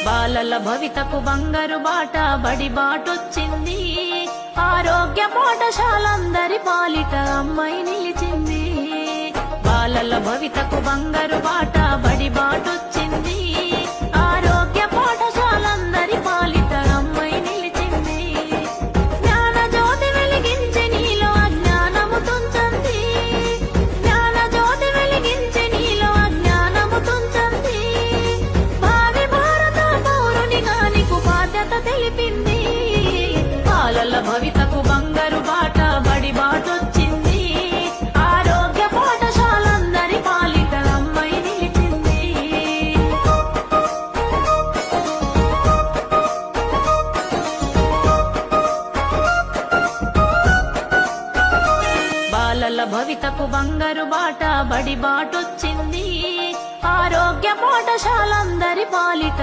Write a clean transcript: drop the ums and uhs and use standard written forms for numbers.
బాలల భవితకు బంగారు బాట బడి బాటొచ్చింది. ఆరోగ్య పాఠశాలందరి పాలిట అమ్మాయి నిలిచింది. బాలల భవితకు బంగారు బాట బడి బాటొచ్చింది. ఆరోగ్య పాఠశాలందరి పాలిట అమ్మాయి నిలిచింది. జ్ఞాన జ్యోతి వెలిగించి నీలో అజ్ఞానము తుంచండి. జ్ఞాన జ్యోతి వెలిగించి నీలో అజ్ఞానము తుంచండి. భావి భారత పౌరునిగా నీకు బాధ్యత తెలిపింది. బాలల భవితకు బంగారు బాట బడి బాటొచ్చింది. ఆరోగ్య పాఠశాలందరి పాలిట అమ్మాయి నిలిచింది. బాలల భవితకు బంగారు బాట బడి బాటొచ్చింది. ఆరోగ్య పాఠశాలందరి పాలిట